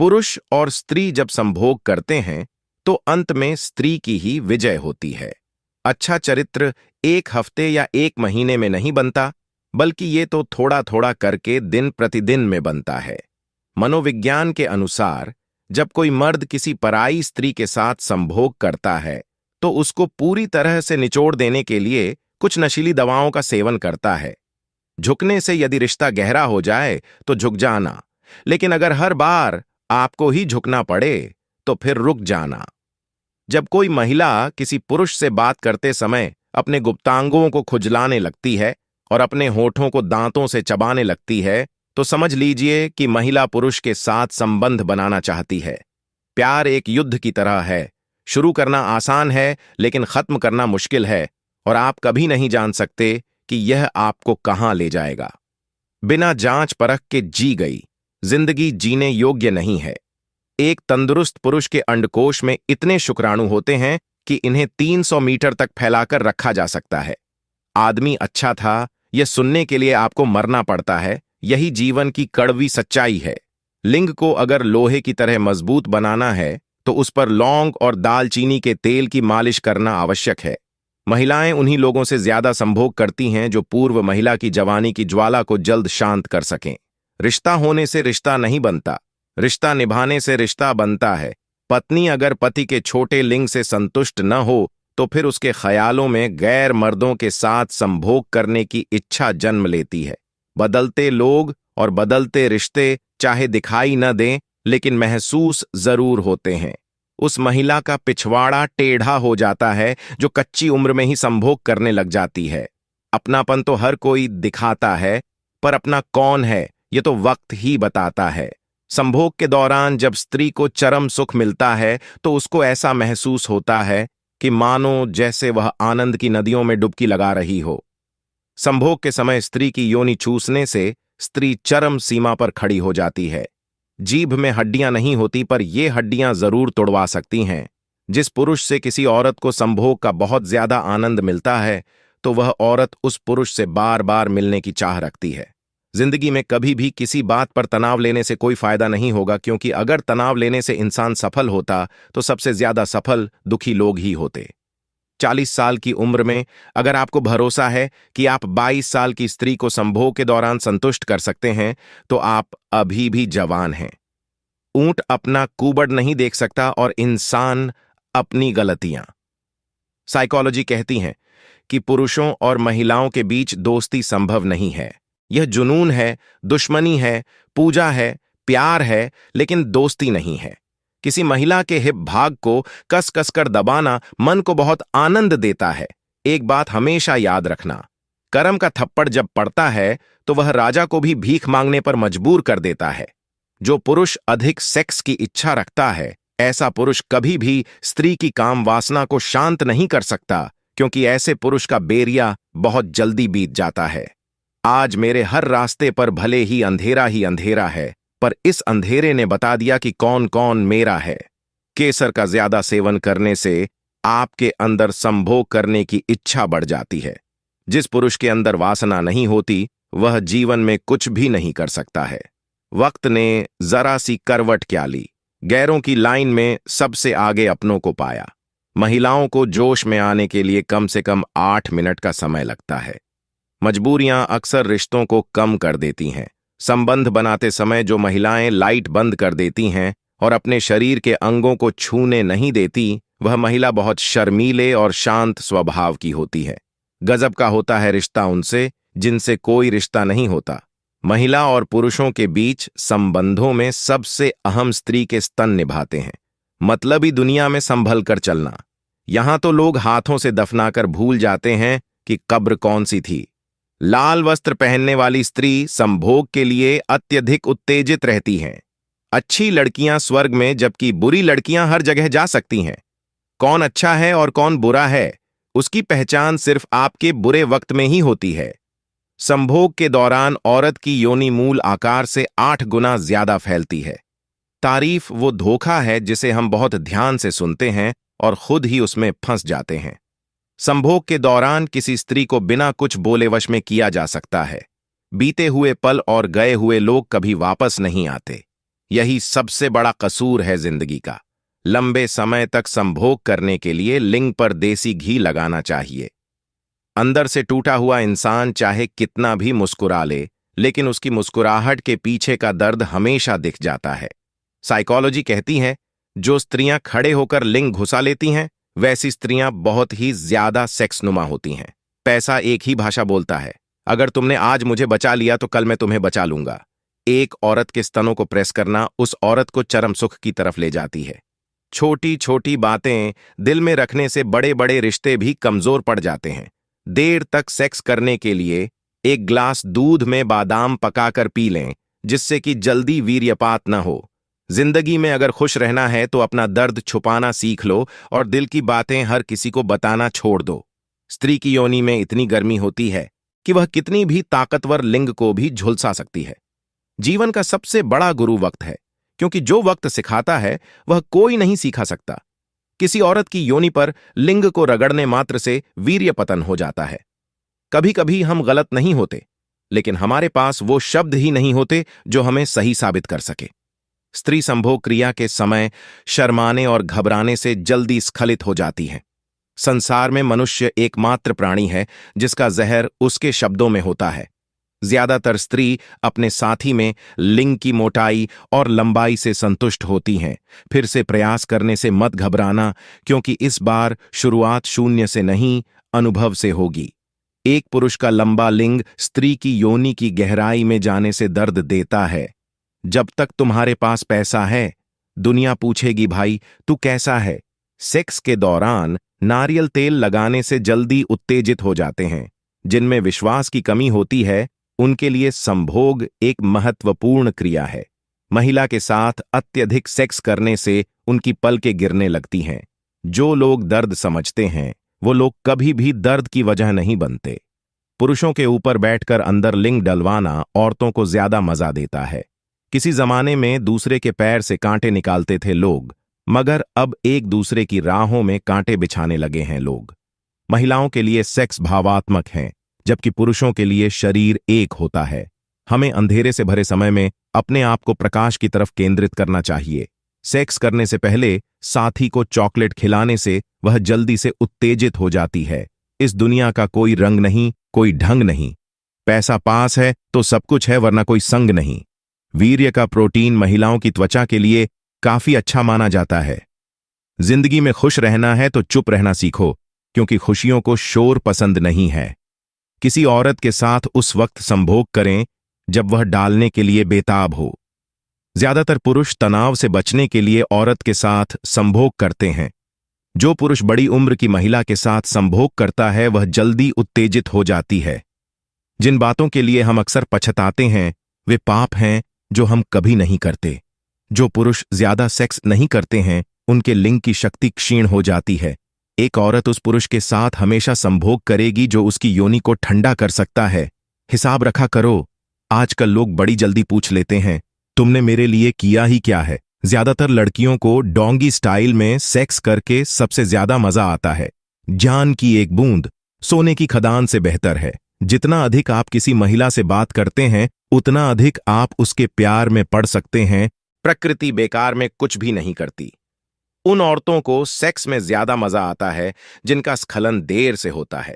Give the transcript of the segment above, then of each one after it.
पुरुष और स्त्री जब संभोग करते हैं तो अंत में स्त्री की ही विजय होती है। अच्छा चरित्र एक हफ्ते या एक महीने में नहीं बनता, बल्कि ये तो थोड़ा थोड़ा करके दिन प्रतिदिन में बनता है। मनोविज्ञान के अनुसार जब कोई मर्द किसी पराई स्त्री के साथ संभोग करता है तो उसको पूरी तरह से निचोड़ देने के लिए कुछ नशीली दवाओं का सेवन करता है। झुकने से यदि रिश्ता गहरा हो जाए तो झुक जाना, लेकिन अगर हर बार आपको ही झुकना पड़े तो फिर रुक जाना। जब कोई महिला किसी पुरुष से बात करते समय अपने गुप्तांगों को खुजलाने लगती है और अपने होठों को दांतों से चबाने लगती है तो समझ लीजिए कि महिला पुरुष के साथ संबंध बनाना चाहती है। प्यार एक युद्ध की तरह है। शुरू करना आसान है लेकिन खत्म करना मुश्किल है, और आप कभी नहीं जान सकते कि यह आपको कहां ले जाएगा। बिना जांच परख के जी गई जिंदगी जीने योग्य नहीं है। एक तंदुरुस्त पुरुष के अंडकोश में इतने शुक्राणु होते हैं कि इन्हें 300 मीटर तक फैलाकर रखा जा सकता है। आदमी अच्छा था, यह सुनने के लिए आपको मरना पड़ता है। यही जीवन की कड़वी सच्चाई है। लिंग को अगर लोहे की तरह मजबूत बनाना है तो उस पर लौंग और दालचीनी के तेल की मालिश करना आवश्यक है। महिलाएं उन्हीं लोगों से ज्यादा संभोग करती हैं जो पूर्व महिला की जवानी की ज्वाला को जल्द शांत कर सकें। रिश्ता होने से रिश्ता नहीं बनता, रिश्ता निभाने से रिश्ता बनता है। पत्नी अगर पति के छोटे लिंग से संतुष्ट न हो तो फिर उसके ख्यालों में गैर मर्दों के साथ संभोग करने की इच्छा जन्म लेती है। बदलते लोग और बदलते रिश्ते चाहे दिखाई न दें लेकिन महसूस जरूर होते हैं। उस महिला का पिछवाड़ा टेढ़ा हो जाता है जो कच्ची उम्र में ही संभोग करने लग जाती है। अपनापन तो हर कोई दिखाता है, पर अपना कौन है ये तो वक्त ही बताता है। संभोग के दौरान जब स्त्री को चरम सुख मिलता है तो उसको ऐसा महसूस होता है कि मानो जैसे वह आनंद की नदियों में डुबकी लगा रही हो। संभोग के समय स्त्री की योनि चूसने से स्त्री चरम सीमा पर खड़ी हो जाती है। जीभ में हड्डियां नहीं होती, पर ये हड्डियां जरूर तोड़वा सकती हैं। जिस पुरुष से किसी औरत को संभोग का बहुत ज्यादा आनंद मिलता है तो वह औरत उस पुरुष से बार बार मिलने की चाह रखती है। जिंदगी में कभी भी किसी बात पर तनाव लेने से कोई फायदा नहीं होगा, क्योंकि अगर तनाव लेने से इंसान सफल होता तो सबसे ज्यादा सफल दुखी लोग ही होते। 40 साल की उम्र में अगर आपको भरोसा है कि आप 22 साल की स्त्री को संभोग के दौरान संतुष्ट कर सकते हैं तो आप अभी भी जवान हैं। ऊंट अपना कुबड़ नहीं देख सकता और इंसान अपनी गलतियां। साइकोलॉजी कहती है कि पुरुषों और महिलाओं के बीच दोस्ती संभव नहीं है। यह जुनून है, दुश्मनी है, पूजा है, प्यार है, लेकिन दोस्ती नहीं है। किसी महिला के हिप भाग को कस कस कर दबाना मन को बहुत आनंद देता है। एक बात हमेशा याद रखना, कर्म का थप्पड़ जब पड़ता है तो वह राजा को भी भीख मांगने पर मजबूर कर देता है। जो पुरुष अधिक सेक्स की इच्छा रखता है, ऐसा पुरुष कभी भी स्त्री की काम वासना को शांत नहीं कर सकता, क्योंकि ऐसे पुरुष का बेरिया बहुत जल्दी बीत जाता है। आज मेरे हर रास्ते पर भले ही अंधेरा है, पर इस अंधेरे ने बता दिया कि कौन कौन मेरा है। केसर का ज्यादा सेवन करने से आपके अंदर संभोग करने की इच्छा बढ़ जाती है। जिस पुरुष के अंदर वासना नहीं होती वह जीवन में कुछ भी नहीं कर सकता है। वक्त ने जरा सी करवट क्या ली, गैरों की लाइन में सबसे आगे अपनों को पाया। महिलाओं को जोश में आने के लिए कम से कम 8 मिनट का समय लगता है। मजबूरियां अक्सर रिश्तों को कम कर देती हैं। संबंध बनाते समय जो महिलाएं लाइट बंद कर देती हैं और अपने शरीर के अंगों को छूने नहीं देती, वह महिला बहुत शर्मीले और शांत स्वभाव की होती है। गजब का होता है रिश्ता उनसे जिनसे कोई रिश्ता नहीं होता। महिला और पुरुषों के बीच संबंधों में सबसे अहम स्त्री के स्तन निभाते हैं। मतलबी दुनिया में संभल कर चलना। यहां तो लोग हाथों से दफनाकर भूल जाते हैं कि कब्र कौन सी थी। लाल वस्त्र पहनने वाली स्त्री संभोग के लिए अत्यधिक उत्तेजित रहती हैं। अच्छी लड़कियां स्वर्ग में, जबकि बुरी लड़कियां हर जगह जा सकती हैं। कौन अच्छा है और कौन बुरा है, उसकी पहचान सिर्फ आपके बुरे वक्त में ही होती है। संभोग के दौरान औरत की योनि मूल आकार से 8 गुना ज्यादा फैलती है। तारीफ वो धोखा है जिसे हम बहुत ध्यान से सुनते हैं और खुद ही उसमें फंस जाते हैं। संभोग के दौरान किसी स्त्री को बिना कुछ बोले वश में किया जा सकता है। बीते हुए पल और गए हुए लोग कभी वापस नहीं आते। यही सबसे बड़ा कसूर है जिंदगी का। लंबे समय तक संभोग करने के लिए लिंग पर देसी घी लगाना चाहिए। अंदर से टूटा हुआ इंसान चाहे कितना भी मुस्कुरा ले, लेकिन उसकी मुस्कुराहट के पीछे का दर्द हमेशा दिख जाता है। साइकोलॉजी कहती है, जो स्त्रियां खड़े होकर लिंग घुसा लेती हैं, वैसी स्त्रियां बहुत ही ज्यादा सेक्सनुमा होती हैं। पैसा एक ही भाषा बोलता है। अगर तुमने आज मुझे बचा लिया तो कल मैं तुम्हें बचा लूंगा। एक औरत के स्तनों को प्रेस करना उस औरत को चरम सुख की तरफ ले जाती है। छोटी छोटी बातें दिल में रखने से बड़े बड़े रिश्ते भी कमजोर पड़ जाते हैं। देर तक सेक्स करने के लिए एक ग्लास दूध में बादाम पकाकर पी लें, जिससे कि जल्दी वीर्यपात न हो। जिंदगी में अगर खुश रहना है तो अपना दर्द छुपाना सीख लो और दिल की बातें हर किसी को बताना छोड़ दो। स्त्री की योनि में इतनी गर्मी होती है कि वह कितनी भी ताकतवर लिंग को भी झुलसा सकती है। जीवन का सबसे बड़ा गुरु वक्त है, क्योंकि जो वक्त सिखाता है वह कोई नहीं सीखा सकता। किसी औरत की योनि पर लिंग को रगड़ने मात्र से वीर्य पतन हो जाता है। कभी कभी हम गलत नहीं होते, लेकिन हमारे पास वो शब्द ही नहीं होते जो हमें सही साबित कर सके। स्त्री संभोग क्रिया के समय शर्माने और घबराने से जल्दी स्खलित हो जाती है। संसार में मनुष्य एकमात्र प्राणी है जिसका जहर उसके शब्दों में होता है। ज्यादातर स्त्री अपने साथी में लिंग की मोटाई और लंबाई से संतुष्ट होती हैं। फिर से प्रयास करने से मत घबराना, क्योंकि इस बार शुरुआत शून्य से नहीं, अनुभव से होगी। एक पुरुष का लंबा लिंग स्त्री की योनि की गहराई में जाने से दर्द देता है। जब तक तुम्हारे पास पैसा है, दुनिया पूछेगी, भाई तू कैसा है। सेक्स के दौरान नारियल तेल लगाने से जल्दी उत्तेजित हो जाते हैं। जिनमें विश्वास की कमी होती है, उनके लिए संभोग एक महत्वपूर्ण क्रिया है। महिला के साथ अत्यधिक सेक्स करने से उनकी पलकें गिरने लगती हैं। जो लोग दर्द समझते हैं, वो लोग कभी भी दर्द की वजह नहीं बनते। पुरुषों के ऊपर बैठकर अंदर लिंग डलवाना औरतों को ज्यादा मजा देता है। किसी जमाने में दूसरे के पैर से कांटे निकालते थे लोग, मगर अब एक दूसरे की राहों में कांटे बिछाने लगे हैं लोग। महिलाओं के लिए सेक्स भावात्मक है, जबकि पुरुषों के लिए शरीर एक होता है। हमें अंधेरे से भरे समय में अपने आप को प्रकाश की तरफ केंद्रित करना चाहिए। सेक्स करने से पहले साथी को चॉकलेट खिलाने से वह जल्दी से उत्तेजित हो जाती है। इस दुनिया का कोई रंग नहीं, कोई ढंग नहीं। पैसा पास है तो सब कुछ है, वरना कोई संग नहीं। वीर्य का प्रोटीन महिलाओं की त्वचा के लिए काफी अच्छा माना जाता है। जिंदगी में खुश रहना है तो चुप रहना सीखो, क्योंकि खुशियों को शोर पसंद नहीं है। किसी औरत के साथ उस वक्त संभोग करें जब वह डालने के लिए बेताब हो। ज्यादातर पुरुष तनाव से बचने के लिए औरत के साथ संभोग करते हैं। जो पुरुष बड़ी उम्र की महिला के साथ संभोग करता है, वह जल्दी उत्तेजित हो जाती है। जिन बातों के लिए हम अक्सर पछताते हैं, वे पाप हैं जो हम कभी नहीं करते। जो पुरुष ज्यादा सेक्स नहीं करते हैं, उनके लिंग की शक्ति क्षीण हो जाती है। एक औरत उस पुरुष के साथ हमेशा संभोग करेगी जो उसकी योनि को ठंडा कर सकता है। हिसाब रखा करो। आजकल लोग बड़ी जल्दी पूछ लेते हैं, तुमने मेरे लिए किया ही क्या है। ज्यादातर लड़कियों को डोंगी स्टाइल में सेक्स करके सबसे ज्यादा मजा आता है। जान की एक बूंद सोने की खदान से बेहतर है। जितना अधिक आप किसी महिला से बात करते हैं, उतना अधिक आप उसके प्यार में पड़ सकते हैं। प्रकृति बेकार में कुछ भी नहीं करती। उन औरतों को सेक्स में ज्यादा मजा आता है जिनका स्खलन देर से होता है।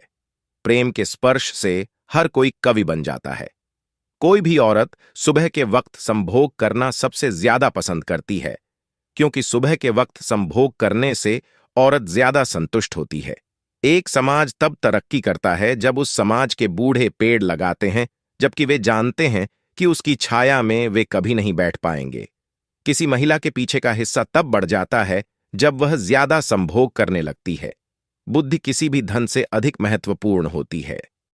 प्रेम के स्पर्श से हर कोई कवि बन जाता है। कोई भी औरत सुबह के वक्त संभोग करना सबसे ज्यादा पसंद करती है, क्योंकि सुबह के वक्त संभोग करने से औरत ज्यादा संतुष्ट होती है। एक समाज तब तरक्की करता है जब उस समाज के बूढ़े पेड़ लगाते हैं, जबकि वे जानते हैं कि उसकी छाया में वे कभी नहीं बैठ पाएंगे। किसी महिला के पीछे का हिस्सा तब बढ़ जाता है जब वह ज्यादा संभोग करने लगती है। बुद्धि किसी भी धन से अधिक महत्वपूर्ण होती है।